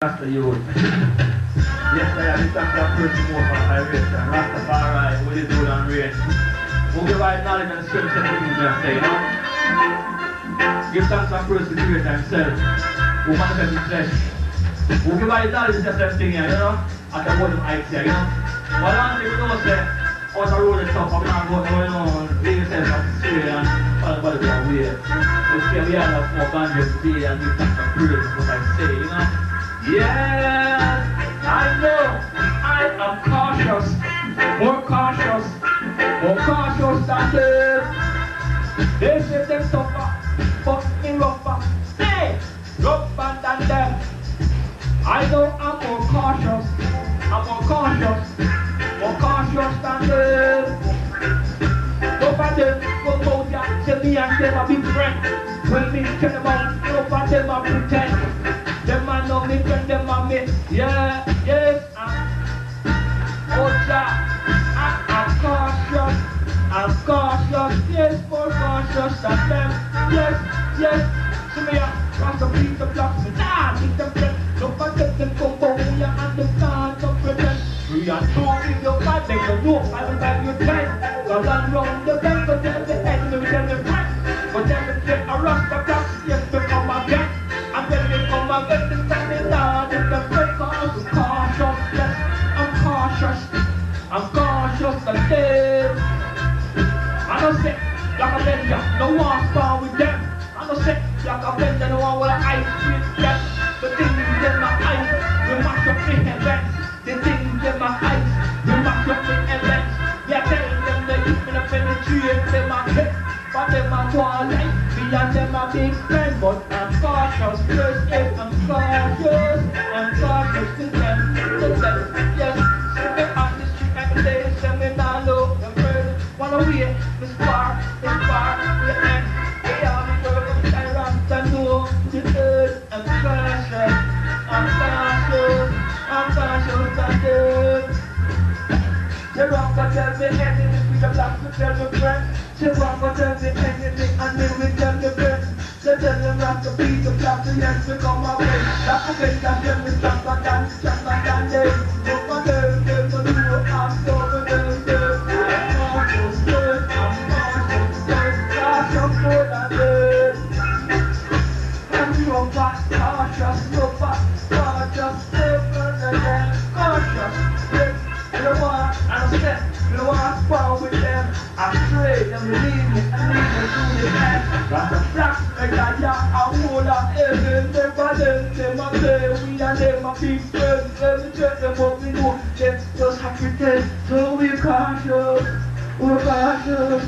Rasta youth. Yes, I am the champion person more for vibration. Rastafari, with the good and rain. Who give our knowledge and strength to the people just say, you know? Give thanks and praise to the creator himself. Who manifests his flesh. Who give our knowledge is just everything here, you know? At the bottom heights here, you know? But one thing we know say, on the road is tough, I'm not going to leave yourself up the street and follow the way. We say we have enough more bandits today and give thanks and praise is what I say, you know? Yes, I know I am cautious, more cautious than them. They say them tougher, but me rougher. Hey, rougher than them. I know I'm more cautious than them. Nobody go out there, tell me and them a big friend. When me tell them out, nobody them a pretend. Them a know me friend, them a me. Yeah, yes, oh yeah, I'm cautious, yes, more cautious than them. Yes, see me across the beat, the blocks, me nah, meet them friends. Nobody them come over here and them can't comprehend. We are talking your fight, make you know, I will have you time. Go run round the bend, but tell the enemy, tell the friend. But then we get a rasta blocks, yes, we come again. And when we come again, they tell me down in the break, I'm cautious, yes, I'm cautious than them. I don't say, like a bender, no one spar with them. I don't say, like a bender, no one will ice with them. The things in my eyes, we mash up the heavens. The things in my eyes, we mash up the heavens. Yeah, telling them they keep me up in the tree and them a hit. But them a twilight, me and them a big friend. But I'm cautious, first yes, I'm cautious to them, yes. See me on the street and they say me nah look them further. Wanna wait, it's far, we end. They are the world of tyrants that know the earth. I'm cautious than them. They won't go tell me anything, we the black to tell me friends. They won't go tell me anything, and then we tell me friends. They tell them not to beat the black to yes, we come away. Black to get that them is stronger than them. Look at them, they to do what I'm doing, them. I'm cautious more than them. And you are fast, cautious, no fast, cautious, safer than them. Cautious, yes, you don't want to step, you don't want to spar with them. I stray, them leave me, and leave me to the end. Got the black, like that, yeah, I hold up heaven. Never them a play, we and them a big friends. Let me check them what we do, them just have to pretend. So we're cautious to them.